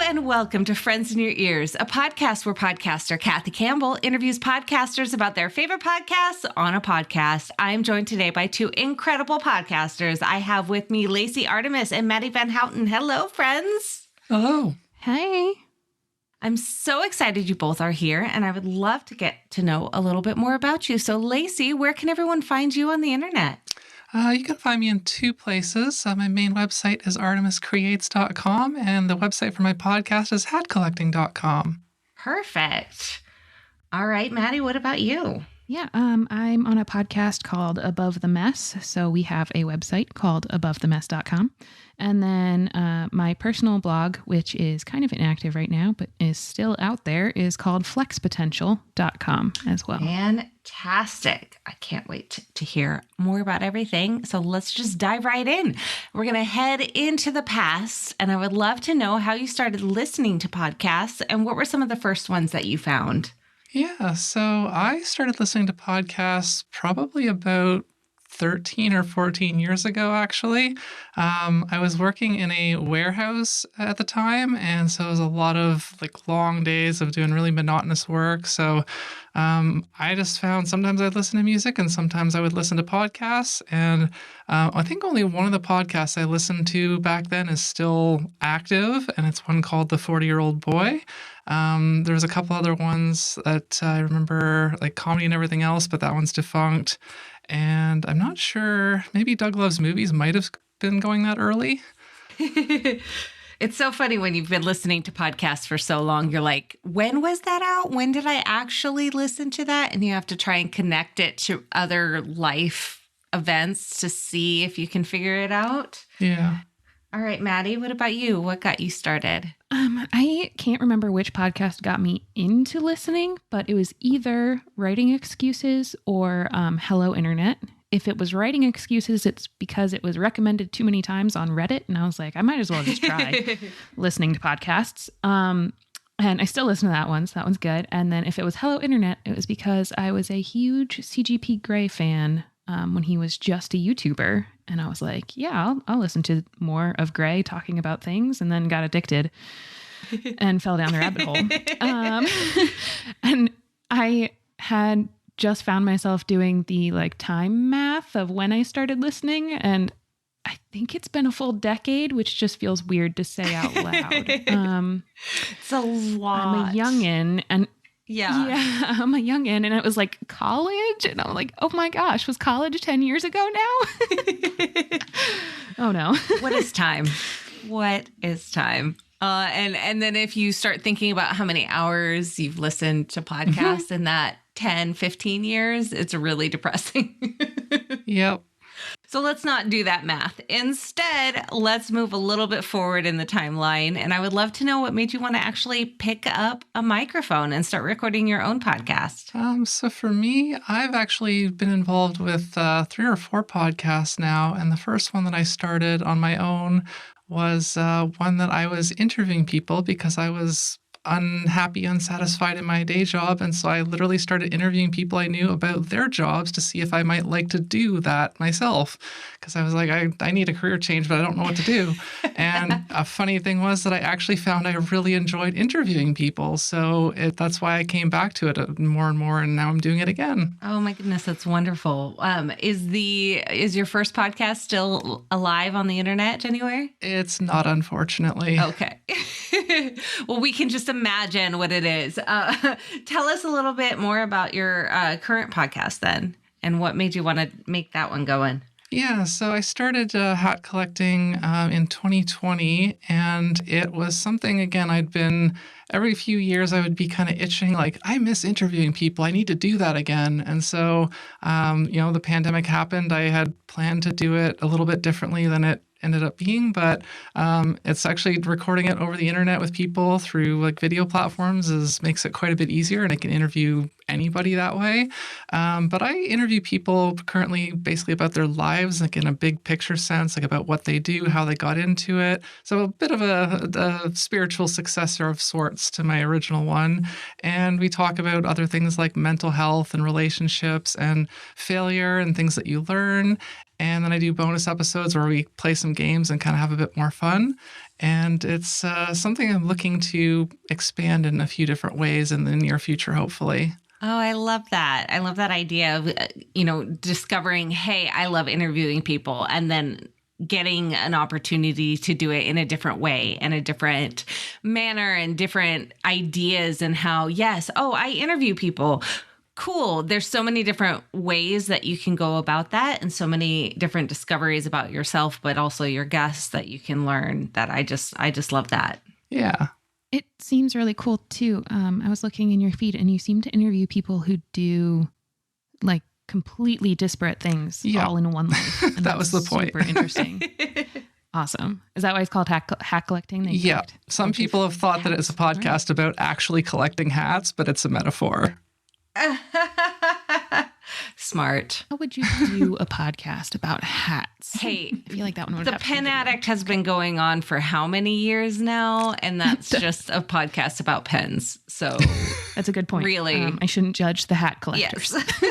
and welcome to Friends in Your Ears, a podcast where podcaster Kathy Campbell interviews podcasters about their favorite podcasts on a podcast. I am joined today by two incredible podcasters. I have with me Lacey Artemis and Madi Van Houten. Hello, friends. Hello. Hey. I'm so excited you both are here, and I would love to get to know a little bit more about you. So, Lacey, where can everyone find you on the internet? You can find me in two places. My main website is artemiscreates.com, and the website for my podcast is hatcollecting.com. Perfect. All right, Madi, what about you? Yeah, I'm on a podcast called Above the Mess. So we have a website called abovethemess.com. And then my personal blog, which is kind of inactive right now, but is still out there, is called flexpotential.com as well. Fantastic. I can't wait to hear more about everything. So let's just dive right in. We're going to head into the past, and I would love to know how you started listening to podcasts and what were some of the first ones that you found? Yeah, so I started listening to podcasts probably about 13 or 14 years ago, actually. I was working in a warehouse at the time, and so it was a lot of long days of doing really monotonous work. So I just found sometimes I'd listen to music and sometimes I would listen to podcasts. And I think only one of the podcasts I listened to back then is still active, and it's one called The 40-Year-Old Boy. There's a couple other ones that I remember, like Comedy and Everything Else, but that one's defunct. And I'm not sure, maybe Doug Loves Movies might have been going that early. It's so funny when you've been listening to podcasts for so long, you're like, when was that out? When did I actually listen to that? And you have to try and connect it to other life events to see if you can figure it out. Yeah. All right, Madi, what about you? What got you started? I can't remember which podcast got me into listening, but it was either Writing Excuses or Hello Internet. If it was Writing Excuses, it's because it was recommended too many times on Reddit. And I was like, I might as well just try listening to podcasts. And I still listen to that one. So that one's good. And then if it was Hello Internet, it was because I was a huge CGP Grey fan when he was just a YouTuber. And I was like, yeah, I'll listen to more of Grey talking about things, and then got addicted and fell down the rabbit hole. And I had just found myself doing the time math of when I started listening. And I think it's been a full decade, which just feels weird to say out loud. It's a lot. I'm a youngin', and Yeah, I'm a youngin', and it was like college, and I'm like, oh my gosh, was college 10 years ago now? Oh no. What is time? What is time? And then if you start thinking about how many hours you've listened to podcasts in that 10, 15 years, it's really depressing. Yep. So let's not do that math. Instead, let's move a little bit forward in the timeline. And I would love to know what made you want to actually pick up a microphone and start recording your own podcast. So for me, I've actually been involved with 3 or 4 podcasts now. And the first one that I started on my own was one that I was interviewing people because I was unhappy, unsatisfied in my day job. And so I literally started interviewing people I knew about their jobs to see if I might like to do that myself. Because I was like, I need a career change, but I don't know what to do. And a funny thing was that I actually found I really enjoyed interviewing people. So that's why I came back to it more and more. And now I'm doing it again. Oh my goodness, that's wonderful. Is your first podcast still alive on the internet anywhere? It's not, unfortunately. Okay. Well, we can just imagine what it is. Tell us a little bit more about your current podcast then, and what made you want to make that one going. Yeah, so I started hat collecting in 2020, and it was something, again, I'd been, every few years I would be kind of itching, like, I miss interviewing people. I need to do that again. And so, the pandemic happened. I had planned to do it a little bit differently than it ended up being, but it's actually recording it over the internet with people through video platforms makes it quite a bit easier, and I can interview anybody that way. But I interview people currently basically about their lives, in a big picture sense, about what they do, how they got into it. So a bit of a spiritual successor of sorts to my original one. And we talk about other things like mental health and relationships and failure and things that you learn. And then I do bonus episodes where we play some games and kind of have a bit more fun. And it's something I'm looking to expand in a few different ways in the near future, hopefully. Oh, I love that. I love that idea of, discovering, hey, I love interviewing people, and then getting an opportunity to do it in a different way and a different manner and different ideas and how, yes, oh, I interview people. Cool. There's so many different ways that you can go about that, and so many different discoveries about yourself, but also your guests that you can learn. That I just love that. Yeah. It seems really cool too. I was looking in your feed and you seem to interview people who do like completely disparate things all in one life. And that was the point. Super interesting. Awesome. Is that why it's called hat collecting? Yeah. Some people have thought that it's a podcast about actually collecting hats, but it's a metaphor. Smart. How would you do a podcast about hats? Hey, I feel like that one would The have Pen to be Addict has been going on for how many years now? And that's just a podcast about pens. So that's a good point. Really. I shouldn't judge the hat collectors. Yes.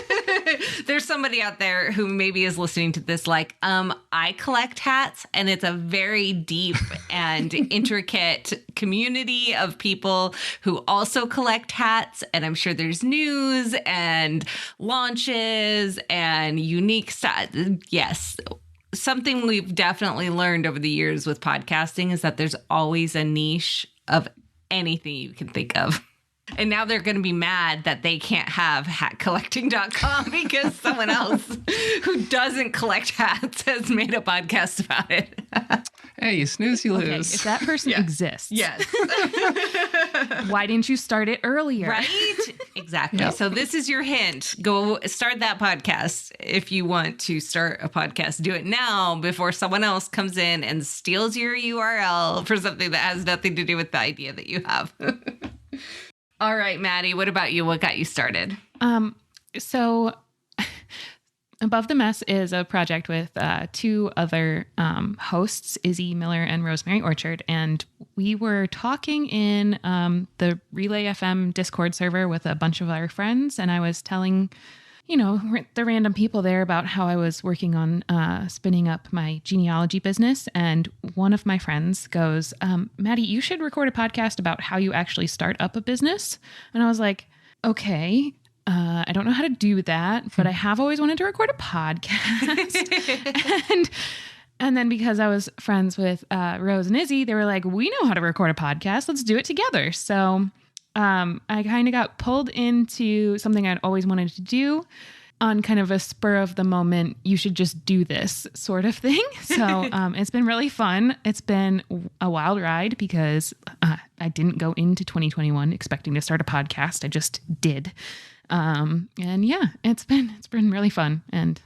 There's somebody out there who maybe is listening to this like, I collect hats, and it's a very deep and intricate community of people who also collect hats. And I'm sure there's news and launches and unique stuff. Yes. Something we've definitely learned over the years with podcasting is that there's always a niche of anything you can think of. And now they're going to be mad that they can't have hatcollecting.com because someone else who doesn't collect hats has made a podcast about it. Hey, you snooze, you Okay, lose. if that person exists, Yes. why didn't you start it earlier? Right? Exactly. Yep. So this is your hint. Go start that podcast. If you want to start a podcast, do it now before someone else comes in and steals your URL for something that has nothing to do with the idea that you have. All right, Maddie, what about you? What got you started? So Above the Mess is a project with two other hosts, Izzy Miller and Rosemary Orchard. And we were talking in the Relay FM Discord server with a bunch of our friends. And I was telling, the random people there about how I was working on spinning up my genealogy business. And one of my friends goes, Maddie, you should record a podcast about how you actually start up a business. And I was like, okay. I don't know how to do that, but I have always wanted to record a podcast. and then because I was friends with Rose and Izzy, they were like, we know how to record a podcast. Let's do it together. So I kind of got pulled into something I'd always wanted to do on kind of a spur of the moment, you should just do this sort of thing. So it's been really fun. It's been a wild ride because I didn't go into 2021 expecting to start a podcast. I just did. And yeah, it's been really fun, and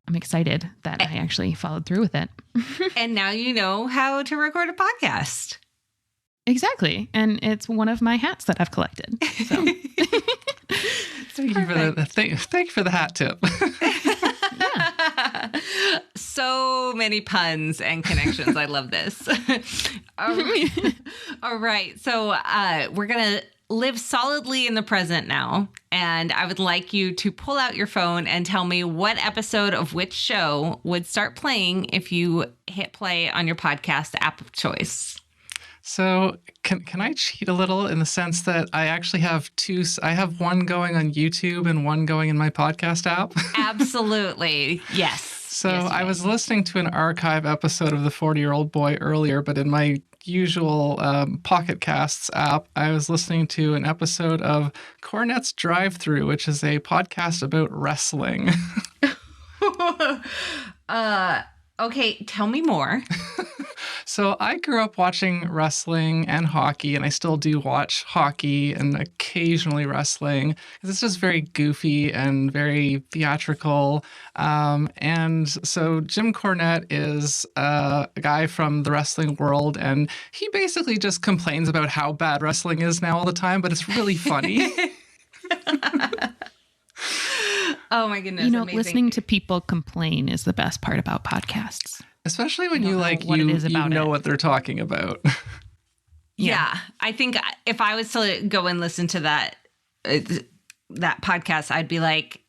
I'm excited that I actually followed through with it. And now you know how to record a podcast. Exactly. And it's one of my hats that I've collected. So Thank you for the hat tip. So many puns and connections. I love this. All right. So we're going to live solidly in the present now. And I would like you to pull out your phone and tell me what episode of which show would start playing if you hit play on your podcast app of choice. So can I cheat a little in the sense that I actually have two? I have one going on YouTube and one going in my podcast app. Absolutely. Yes. So yes, I was listening to an archive episode of The 40-Year-Old Boy earlier, but in my usual Pocket Casts app, I was listening to an episode of Cornet's Drive-Thru, which is a podcast about wrestling. Okay, tell me more. So I grew up watching wrestling and hockey, and I still do watch hockey and occasionally wrestling because it's just very goofy and very theatrical. And so Jim Cornette is a guy from the wrestling world, and he basically just complains about how bad wrestling is now all the time, but it's really funny. Oh my goodness. Amazing. Listening to people complain is the best part about podcasts. Especially when you know what they're talking about. Yeah. I think if I was to go and listen to that podcast, I'd be like,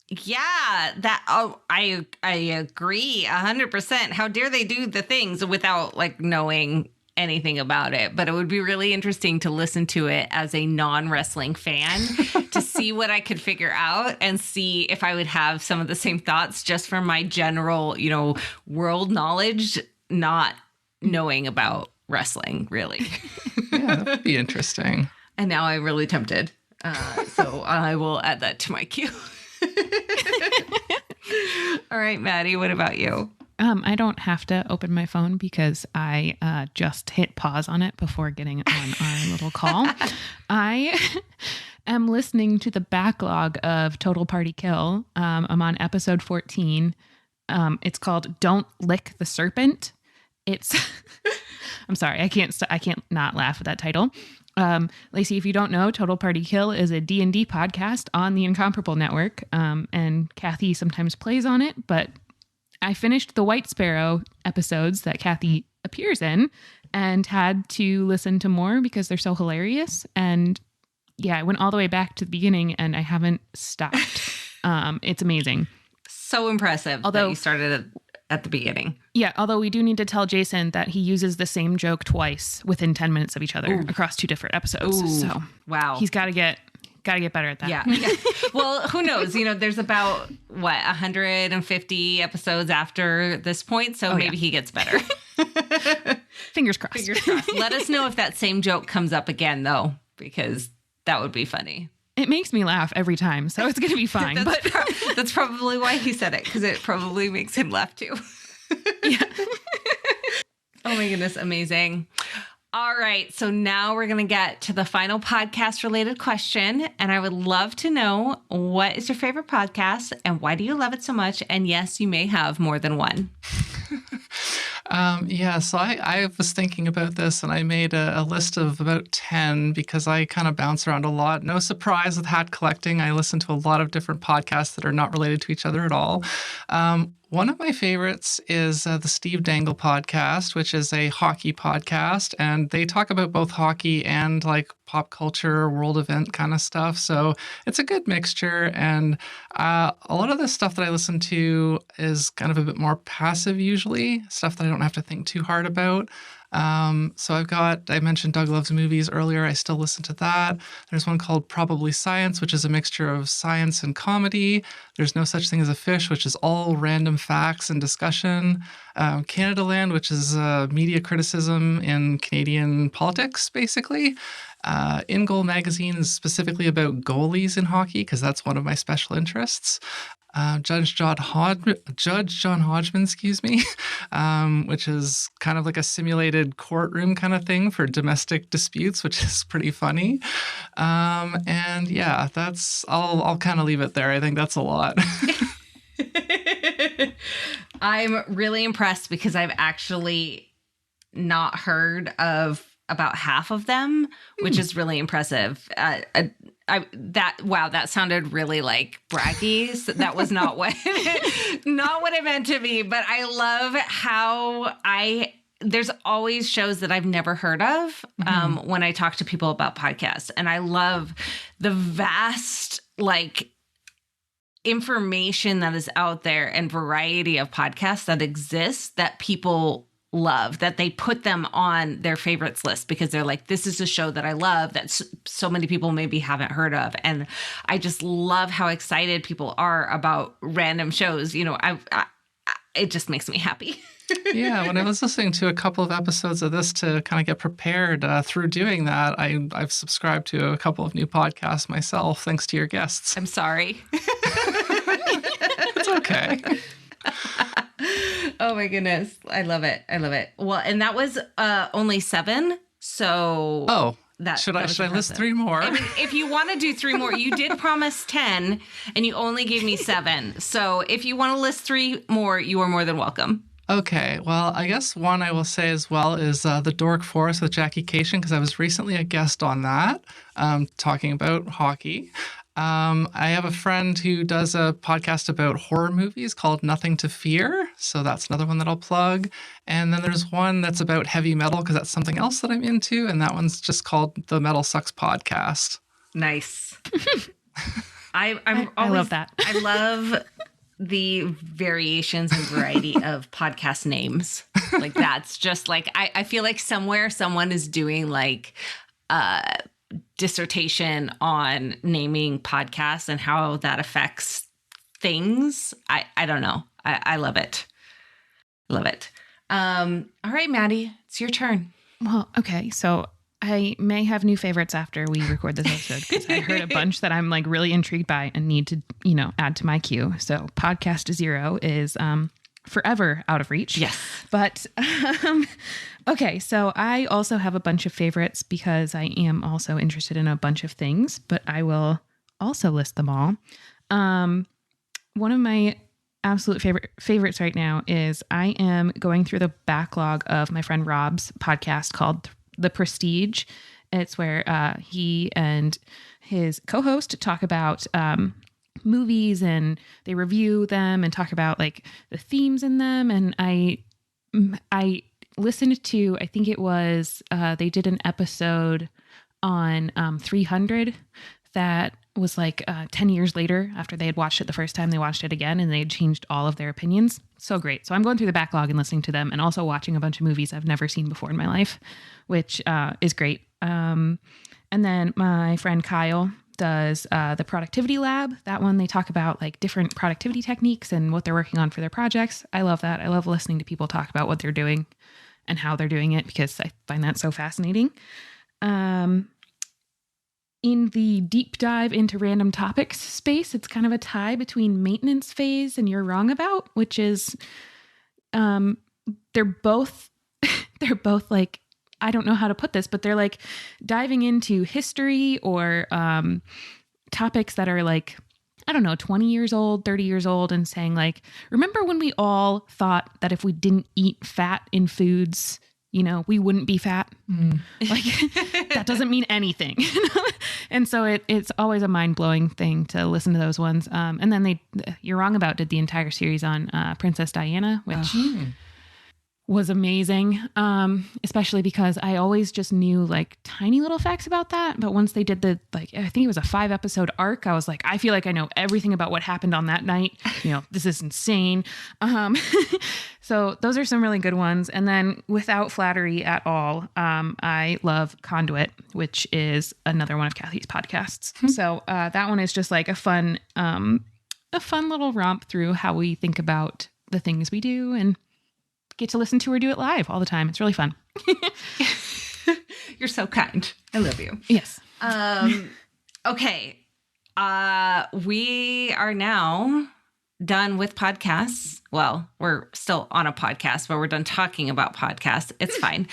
Yeah, I agree 100%. How dare they do the things without like knowing anything about it? But it would be really interesting to listen to it as a non-wrestling fan to see what I could figure out and see if I would have some of the same thoughts just from my general, world knowledge, not knowing about wrestling, really. Yeah, that would be interesting. And now I'm really tempted. So I will add that to my queue. All right, Maddie, what about you? I don't have to open my phone because I just hit pause on it before getting on our little call. I am listening to the backlog of Total Party Kill. I'm on episode 14. It's called Don't Lick the Serpent. It's I'm sorry, I can't not laugh at that title. Lacey, if you don't know, Total Party Kill is a D&D podcast on the Incomparable Network, and Kathy sometimes plays on it, but I finished the White Sparrow episodes that Kathy appears in and had to listen to more because they're so hilarious. And yeah, I went all the way back to the beginning and I haven't stopped. It's amazing. So impressive that you started at the beginning. Yeah, although we do need to tell Jason that he uses the same joke twice within 10 minutes of each other across 2 different episodes. Ooh, so wow. He's got to get better at that. Yeah. Well, who knows? There's about 150 episodes after this point, so maybe he gets better. Fingers crossed. Fingers crossed. Let us know if that same joke comes up again, though, because that would be funny. It makes me laugh every time, so it's going to be fine. That's probably why he said it, because it probably makes him laugh too. Yeah. Oh my goodness, amazing. All right, so now we're going to get to the final podcast-related question, and I would love to know, what is your favorite podcast, and why do you love it so much? And yes, you may have more than one. So I was thinking about this and I made a list of about 10 because I kind of bounce around a lot. No surprise with hat collecting. I listen to a lot of different podcasts that are not related to each other at all. One of my favorites is the Steve Dangle podcast, which is a hockey podcast, and they talk about both hockey and like pop culture, world event kind of stuff. So it's a good mixture, and a lot of the stuff that I listen to is kind of a bit more passive usually, stuff that I don't have to think too hard about. So I mentioned Doug Loves Movies earlier. I still listen to that. There's one called Probably Science, which is a mixture of science and comedy. There's No Such Thing as a Fish, which is all random facts and discussion. Canada Land, which is media criticism in Canadian politics, basically. In Goal magazine is specifically about goalies in hockey because that's one of my special interests. Judge John Hodgman, which is kind of like a simulated courtroom kind of thing for domestic disputes, which is pretty funny. And yeah, I'll kind of leave it there. I think that's a lot. I'm really impressed because I've actually not heard of about half of them, which is really impressive. That sounded really like braggy. So that was not what I meant to be, but I love how there's always shows that I've never heard of when I talk to people about podcasts. And I love the vast information that is out there and variety of podcasts that exists that people love, that they put them on their favorites list because they're like, this is a show that I love that so many people maybe haven't heard of. And I just love how excited people are about random shows. It just makes me happy. Yeah, when I was listening to a couple of episodes of this to kind of get prepared through doing that, I've subscribed to a couple of new podcasts myself, thanks to your guests. I'm sorry. It's okay. Oh my goodness. I love it. Well, and that was only 7. So should I list 3 more? I mean, if you want to do 3 more, you did promise 10 and you only gave me 7. So if you want to list 3 more, you are more than welcome. Okay, well, I guess one I will say as well is The Dork Forest with Jackie Cation, because I was recently a guest on that, talking about hockey. I have a friend who does a podcast about horror movies called Nothing to Fear. So that's another one that I'll plug. And then there's one that's about heavy metal because that's something else that I'm into. And that one's just called the Metal Sucks Podcast. Nice. I love that. I love the variations and variety of podcast names. Like that's just like I feel like somewhere someone is doing like a dissertation on naming podcasts and how that affects things. I don't know. I love it. Love it. All right, Maddie, it's your turn. Well, okay. So I may have new favorites after we record this episode because I heard a bunch that I'm like really intrigued by and need to, add to my queue. So podcast 0 is forever out of reach. Yes. But okay. So I also have a bunch of favorites because I am also interested in a bunch of things, but I will also list them all. One of my absolute favorites right now is I am going through the backlog of my friend Rob's podcast called The Prestige. It's where he and his co-host talk about movies and they review them and talk about like the themes in them. And I listened to, I think it was, they did an episode on 300 that was like 10 years later after they had watched it the first time, they watched it again and they had changed all of their opinions. So great. So I'm going through the backlog and listening to them and also watching a bunch of movies I've never seen before in my life, which is great. And then my friend Kyle does the Productivity Lab. That one, they talk about like different productivity techniques and what they're working on for their projects. I love that. I love listening to people talk about what they're doing and how they're doing it because I find that so fascinating. In the deep dive into random topics space, it's kind of a tie between Maintenance Phase and You're Wrong About, which is, they're both like, I don't know how to put this, but they're like diving into history or topics that are like, I don't know, 20 years old, 30 years old and saying like, remember when we all thought that if we didn't eat fat in foods, we wouldn't be fat. Like that doesn't mean anything. And so it's always a mind-blowing thing to listen to those ones. And then You're Wrong About did the entire series on Princess Diana, which was amazing. Especially because I always just knew like tiny little facts about that. But once they did I think it was a 5-episode arc, I was like, I feel like I know everything about what happened on that night. This is insane. So those are some really good ones. And then without flattery at all, I love Conduit, which is another one of Kathy's podcasts. So that one is just like a fun little romp through how we think about the things we do and get to listen to her do it live all the time. It's really fun. You're so kind. I love you. Yes. Okay. We are now done with podcasts. Well, we're still on a podcast, but we're done talking about podcasts. It's fine.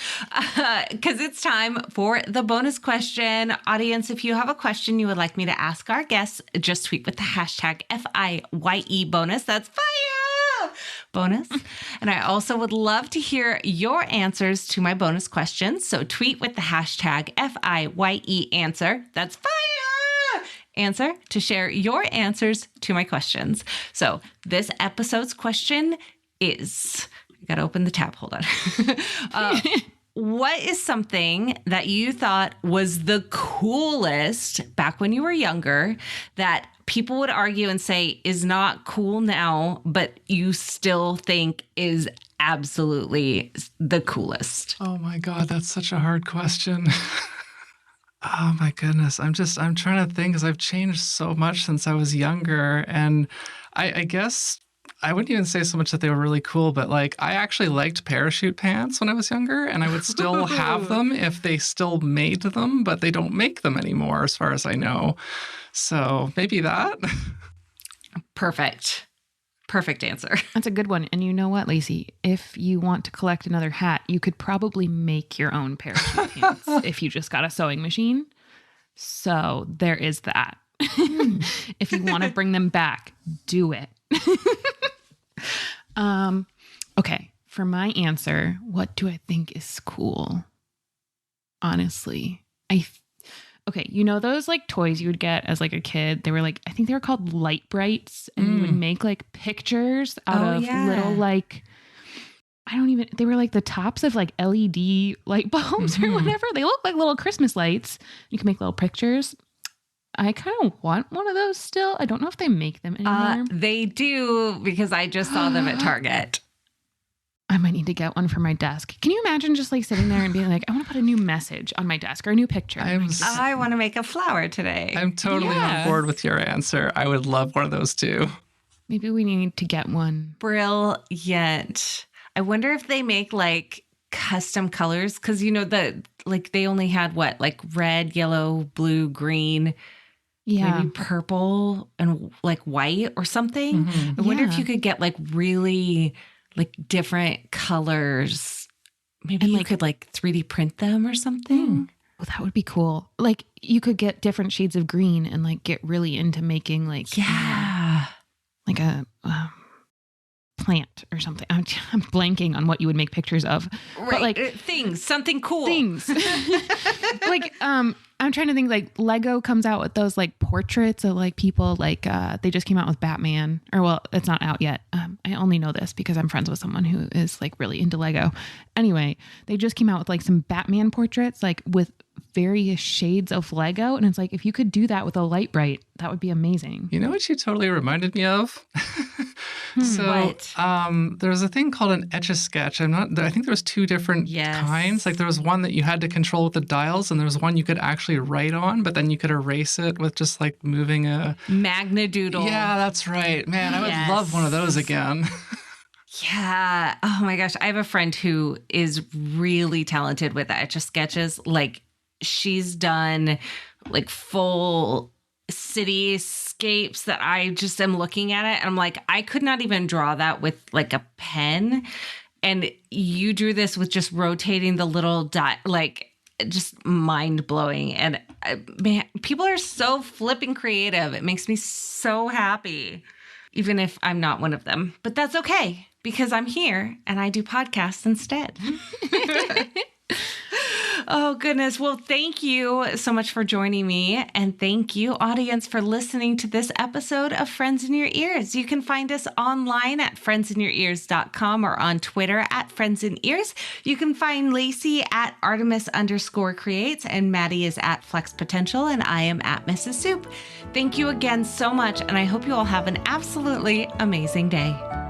Because it's time for the bonus question. Audience, if you have a question you would like me to ask our guests, just tweet with the hashtag FIYE bonus. That's fire! Bonus. And I also would love to hear your answers to my bonus questions. So tweet with the hashtag FIYE answer. That's fire! Answer to share your answers to my questions. So this episode's question is, I got to open the tab. Hold on. What is something that you thought was the coolest back when you were younger that people would argue and say is not cool now, but you still think is absolutely the coolest? Oh my God, that's such a hard question. Oh my goodness. I'm trying to think because I've changed so much since I was younger. And I guess I wouldn't even say so much that they were really cool, but like I actually liked parachute pants when I was younger and I would still have them if they still made them, but they don't make them anymore as far as I know. So maybe that. Perfect. Perfect answer. That's a good one. And you know what, Lacey? If you want to collect another hat, you could probably make your own parachute pants if you just got a sewing machine. So there is that. If you want to bring them back, do it. Okay. For my answer, what do I think is cool? Honestly, okay, those like toys you would get as like a kid, they were like, I think they were called Light Brights, and you would make like pictures out of little like, they were like the tops of like LED light bulbs or whatever. They look like little Christmas lights. You can make little pictures. I kind of want one of those still. I don't know if they make them anymore. They do, because I just saw them at Target. I might need to get one for my desk. Can you imagine just like sitting there and being like, I want to put a new message on my desk or a new picture? I want to make a flower today. I'm totally on board with your answer. I would love one of those too. Maybe we need to get one. Brilliant. I wonder if they make like custom colors, because they only had what, like red, yellow, blue, green, maybe purple and like white or something. I wonder if you could get like really like different colors. Maybe you could like 3D print them or something. Oh, that would be cool. Like you could get different shades of green and like get really into making like like a plant or something. I'm blanking on what you would make pictures of. Right. But like something cool. Things. Like I'm trying to think, like Lego comes out with those like portraits of like people, like they just came out with Batman, or well, it's not out yet. I only know this because I'm friends with someone who is like really into Lego. Anyway, they just came out with like some Batman portraits, like with various shades of Lego. And it's like, if you could do that with a light bright, that would be amazing. You know what you totally reminded me of? There's a thing called an Etch-A-Sketch. I think there was two different kinds. Like there was one that you had to control with the dials, and there was one you could actually write on, but then you could erase it with just like moving a Magnadoodle. Yeah, that's right. Man, I would love one of those again. Yeah. Oh my gosh. I have a friend who is really talented with Etch-A-Sketches. Like she's done like full cityscapes that I just am looking at it and I'm like, I could not even draw that with like a pen. And you drew this with just rotating the little dot, like just mind blowing. And man, people are so flipping creative. It makes me so happy, even if I'm not one of them. But that's okay, because I'm here and I do podcasts instead. Oh, goodness. Well, thank you so much for joining me. And thank you, audience, for listening to this episode of Friends in Your Ears. You can find us online at friendsinyourears.com or on Twitter at Friends in Ears. You can find Lacey at Artemis_creates, and Madi is at Flex Potential, and I am at Mrs. Soup. Thank you again so much, and I hope you all have an absolutely amazing day.